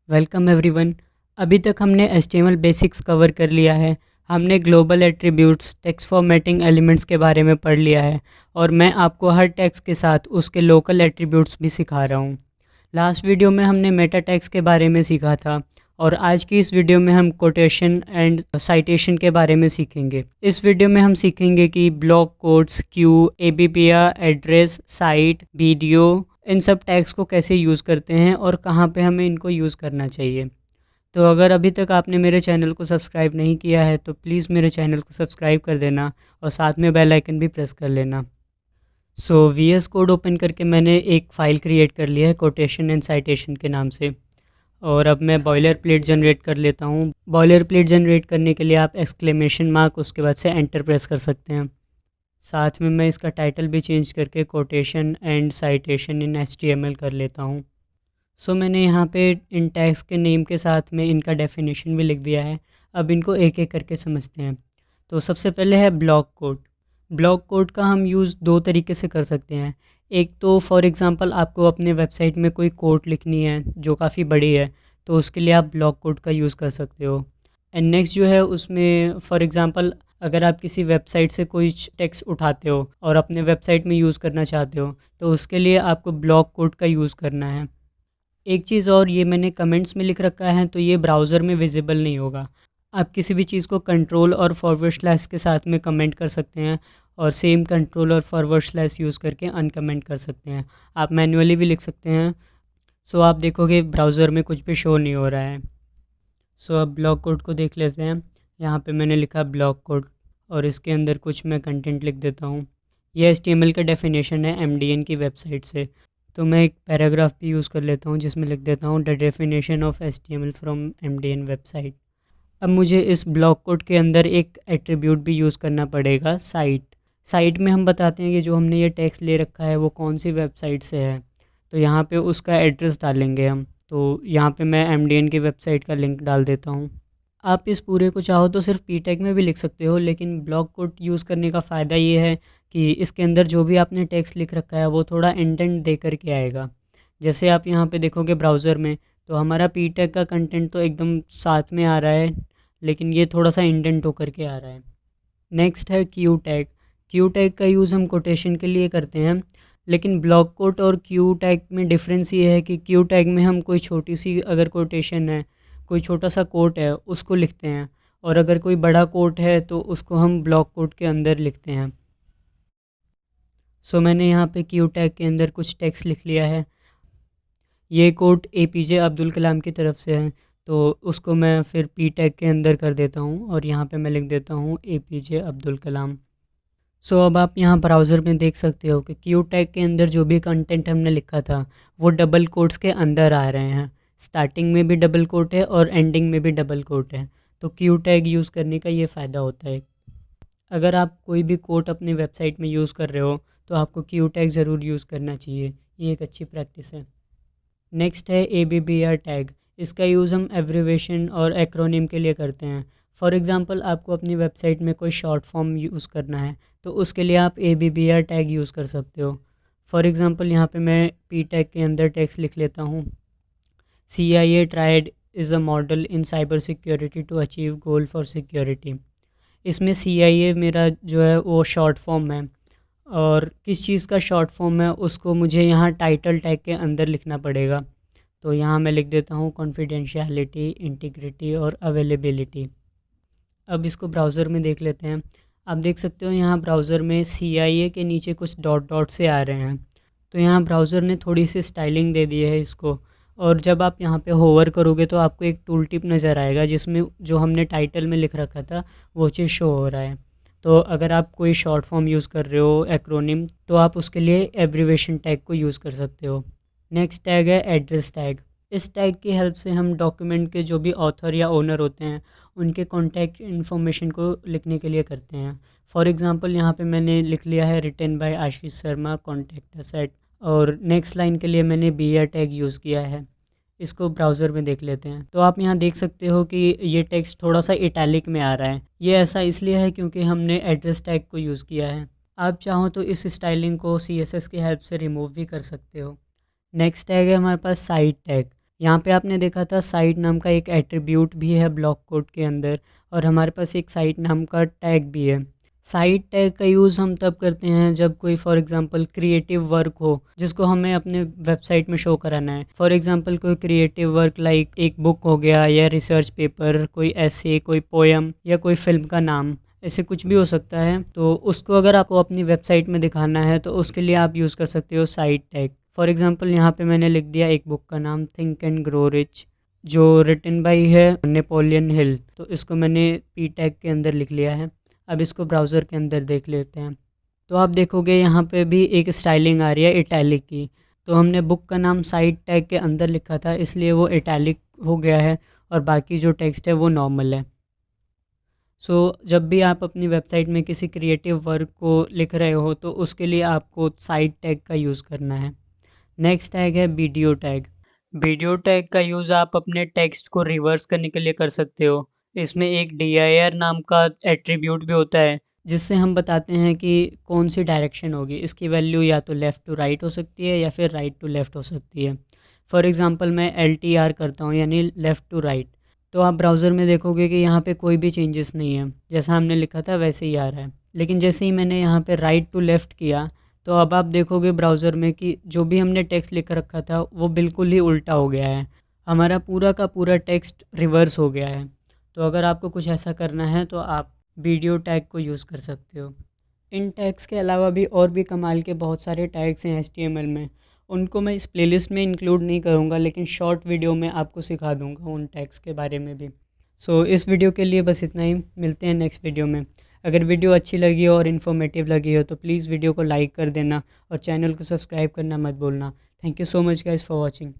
Welcome everyone. अभी तक हमने HTML बेसिक्स कवर कर लिया है। हमने global attributes, text formatting elements के बारे में पढ़ लिया है और मैं आपको हर टेक्स्ट के साथ उसके लोकल एट्रीब्यूट्स भी सिखा रहा हूँ। लास्ट वीडियो में हमने मेटा टैग्स के बारे में सीखा था और आज की इस वीडियो में हम कोटेशन एंड साइटेशन के बारे में सीखेंगे। इस वीडियो में हम सीखेंगे कि ब्लॉक कोड्स, क्यू, एबीपीया, एड्रेस, साइट, वीडियो, इन सब टैग्स को कैसे यूज़ करते हैं और कहाँ पे हमें इनको यूज़ करना चाहिए। तो अगर अभी तक आपने मेरे चैनल को सब्सक्राइब नहीं किया है तो प्लीज़ मेरे चैनल को सब्सक्राइब कर देना और साथ में बेल आइकन भी प्रेस कर लेना। सो VS कोड ओपन करके मैंने एक फ़ाइल क्रिएट कर लिया है कोटेशन एंड साइटेशन के नाम से। और अब मैं बॉयलर प्लेट जनरेट कर लेता हूँ। बॉयलर प्लेट जनरेट करने के लिए आप एक्सक्लेमेशन मार्क उसके बाद से एंटर प्रेस कर सकते हैं। साथ में मैं इसका टाइटल भी चेंज करके quotation and citation in HTML कर लेता हूँ। सो मैंने यहाँ पे इन टैग्स के नेम के साथ में इनका डेफिनेशन भी लिख दिया है। अब इनको एक एक करके समझते हैं। तो सबसे पहले है ब्लॉक कोड। ब्लॉक कोड का हम यूज़ दो तरीके से कर सकते हैं। एक तो फॉर एग्ज़ाम्पल आपको अपने वेबसाइट में कोई कोड लिखनी है जो काफ़ी बड़ी है, तो उसके लिए आप ब्लॉक कोड का यूज़ कर सकते हो। एंड नेक्स्ट जो है उसमें फॉर एग्ज़ाम्पल अगर आप किसी वेबसाइट से कोई टेक्स्ट उठाते हो और अपने वेबसाइट में यूज़ करना चाहते हो तो उसके लिए आपको ब्लॉक कोड का यूज़ करना है। एक चीज़ और, ये मैंने कमेंट्स में लिख रखा है तो ये ब्राउज़र में विजिबल नहीं होगा। आप किसी भी चीज़ को कंट्रोल और फॉरवर्ड स्लैश के साथ में कमेंट कर सकते हैं और सेम कंट्रोल और फॉरवर्ड स्लैश यूज़ करके अनकमेंट कर सकते हैं। आप मैन्युअली भी लिख सकते हैं। सो आप देखोगे ब्राउज़र में कुछ भी शो नहीं हो रहा है। सो अब ब्लॉक कोड को देख लेते हैं। यहाँ पे मैंने लिखा ब्लॉक कोड और इसके अंदर कुछ मैं कंटेंट लिख देता हूँ। ये HTML का डेफिनेशन है MDN की वेबसाइट से। तो मैं एक पैराग्राफ भी यूज़ कर लेता हूँ जिसमें लिख देता हूँ the definition of HTML from MDN website. अब मुझे इस ब्लॉक कोड के अंदर एक एट्रीब्यूट भी यूज़ करना पड़ेगा, साइट। साइट में हम बताते हैं कि जो हमने ये टेक्स्ट ले रखा है वो कौन सी वेबसाइट से है। तो यहाँ पे उसका एड्रेस डालेंगे हम। तो यहाँ पे मैं MDN की वेबसाइट का लिंक डाल देता हूँ। आप इस पूरे को चाहो तो सिर्फ p टैग में भी लिख सकते हो, लेकिन ब्लॉक कोड यूज़ करने का फ़ायदा ये है कि इसके अंदर जो भी आपने टेक्स्ट लिख रखा है वो थोड़ा इंडेंट दे करके आएगा। जैसे आप यहाँ पे देखोगे ब्राउज़र में तो हमारा p टैग का कंटेंट तो एकदम साथ में आ रहा है, लेकिन ये थोड़ा सा इंडेंट होकर के आ रहा है। नेक्स्ट है क्यू टैग। क्यू टैग का यूज़ हम कोटेशन के लिए करते हैं, लेकिन ब्लॉक कोड और क्यू टैग में डिफरेंस ये है कि क्यू टैग में हम कोई छोटी सी अगर कोटेशन है, कोई छोटा सा कोट है उसको लिखते हैं, और अगर कोई बड़ा कोट है तो उसको हम ब्लॉक कोड के अंदर लिखते हैं। सो मैंने यहाँ पे क्यू टैग के अंदर कुछ टेक्स्ट लिख लिया है। ये कोट APJ अब्दुल कलाम की तरफ से है तो उसको मैं फिर p टैग के अंदर कर देता हूँ और यहाँ पे मैं लिख देता हूँ APJ अब्दुल कलाम। सो अब आप यहाँ ब्राउज़र में देख सकते हो कि क्यू टैग के अंदर जो भी कंटेंट हमने लिखा था वो डबल कोट्स के अंदर आ रहे हैं। स्टार्टिंग में भी डबल कोट है और एंडिंग में भी डबल कोट है। तो क्यू टैग यूज़ करने का ये फ़ायदा होता है। अगर आप कोई भी कोट अपनी वेबसाइट में यूज़ कर रहे हो तो आपको क्यू टैग ज़रूर यूज़ करना चाहिए। ये एक अच्छी प्रैक्टिस है। नेक्स्ट है ABBR टैग। इसका यूज़ हम एब्रीवेशन और एक्रोनिम के लिए करते हैं। फॉर एग्ज़ाम्पल आपको अपनी वेबसाइट में कोई शॉर्ट फॉर्म यूज़ करना है तो उसके लिए आप ABBR टैग यूज़ कर सकते हो। फॉर एग्ज़ाम्पल यहाँ पे मैं p टैग के अंदर टेक्स्ट लिख लेता हूँ, CIA triad is a model in cyber security to achieve goal for security. इसमें CIA मेरा जो है वो शॉर्ट फॉर्म है, और किस चीज़ का शॉर्ट फॉर्म है उसको मुझे यहाँ टाइटल टैग के अंदर लिखना पड़ेगा। तो यहाँ मैं लिख देता हूँ कॉन्फिडेंशियलिटी, इंटीग्रिटी और अवेलेबिलिटी। अब इसको ब्राउज़र में देख लेते हैं। आप देख सकते हो यहाँ ब्राउज़र में CIA के नीचे कुछ डॉट डॉट से आ रहे हैं। तो यहाँ ब्राउज़र ने थोड़ी सी स्टाइलिंग दे दी है इसको। और जब आप यहाँ पे होवर करोगे तो आपको एक टूल टिप नज़र आएगा जिसमें जो हमने टाइटल में लिख रखा था वो चीज़ शो हो रहा है। तो अगर आप कोई शॉर्ट फॉर्म यूज़ कर रहे हो, एक्रोनिम, तो आप उसके लिए एब्रीवेशन टैग को यूज़ कर सकते हो। नेक्स्ट टैग है एड्रेस टैग। इस टैग की हेल्प से हम डॉक्यूमेंट के जो भी ऑथर या ओनर होते हैं उनके कॉन्टैक्ट इन्फॉर्मेशन को लिखने के लिए करते हैं। फॉर एग्ज़ाम्पल यहाँ पे मैंने लिख लिया है written by Ashish Sharma, contact us at, और नेक्स्ट लाइन के लिए मैंने BR टैग यूज़ किया है। इसको ब्राउज़र में देख लेते हैं। तो आप यहाँ देख सकते हो कि ये टेक्स्ट थोड़ा सा इटैलिक में आ रहा है। ये ऐसा इसलिए है क्योंकि हमने एड्रेस टैग को यूज़ किया है। आप चाहो तो इस स्टाइलिंग को CSS की हेल्प से रिमूव भी कर सकते हो। नेक्स्ट टैग है हमारे पास साइट टैग। यहाँ पे आपने देखा था साइट नाम का एक एट्रीब्यूट भी है ब्लॉक कोड के अंदर, और हमारे पास एक साइट नाम का टैग भी है। साइट टैग का यूज़ हम तब करते हैं जब कोई फॉर एग्जांपल क्रिएटिव वर्क हो जिसको हमें अपने वेबसाइट में शो कराना है। फॉर एग्जांपल कोई क्रिएटिव वर्क लाइक एक बुक हो गया, या रिसर्च पेपर, कोई ऐसे, कोई पोएम, या कोई फिल्म का नाम, ऐसे कुछ भी हो सकता है। तो उसको अगर आपको अपनी वेबसाइट में दिखाना है तो उसके लिए आप यूज़ कर सकते हो साइट टैग। फॉर एग्जांपल यहाँ पे मैंने लिख दिया एक बुक का नाम थिंक एंड ग्रो रिच, जो रिटन बाई है नेपोलियन हिल, तो इसको मैंने पी टैग के अंदर लिख लिया है। अब इसको ब्राउज़र के अंदर देख लेते हैं। तो आप देखोगे यहाँ पे भी एक स्टाइलिंग आ रही है इटैलिक की। तो हमने बुक का नाम साइट टैग के अंदर लिखा था, इसलिए वो इटैलिक हो गया है, और बाकी जो टेक्स्ट है वो नॉर्मल है। सो जब भी आप अपनी वेबसाइट में किसी क्रिएटिव वर्क को लिख रहे हो तो उसके लिए आपको साइट टैग का यूज़ करना है। नेक्स्ट टैग है वीडियो टैग। वीडियो टैग का यूज़ आप अपने टेक्स्ट को रिवर्स करने के लिए कर सकते हो। इसमें एक dir नाम का एट्रीब्यूट भी होता है जिससे हम बताते हैं कि कौन सी डायरेक्शन होगी। इसकी वैल्यू या तो लेफ़्ट टू राइट हो सकती है या फिर राइट टू लेफ़्ट हो सकती है। फॉर एग्ज़ाम्पल मैं LTR करता हूँ यानी लेफ़्ट टू राइट, तो आप ब्राउज़र में देखोगे कि यहाँ पे कोई भी चेंजेस नहीं है, जैसा हमने लिखा था वैसे ही आ रहा है। लेकिन जैसे ही मैंने यहाँ पे राइट टू लेफ़्ट किया तो अब आप देखोगे ब्राउज़र में कि जो भी हमने टेक्स्ट लिख रखा था वो बिल्कुल ही उल्टा हो गया है। हमारा पूरा का पूरा टेक्स्ट रिवर्स हो गया है। तो अगर आपको कुछ ऐसा करना है तो आप वीडियो टैग को यूज़ कर सकते हो। इन टैग्स के अलावा भी और भी कमाल के बहुत सारे टैग्स हैं HTML में। उनको मैं इस प्लेलिस्ट में इंक्लूड नहीं करूँगा, लेकिन शॉर्ट वीडियो में आपको सिखा दूँगा उन टैग्स के बारे में भी। सो इस वीडियो के लिए बस इतना ही। मिलते हैं नेक्स्ट वीडियो में। अगर वीडियो अच्छी लगी हो और इन्फॉर्मेटिव लगी हो तो प्लीज़ वीडियो को लाइक कर देना और चैनल को सब्सक्राइब करना मत भूलना। Thank you so much guys for watching.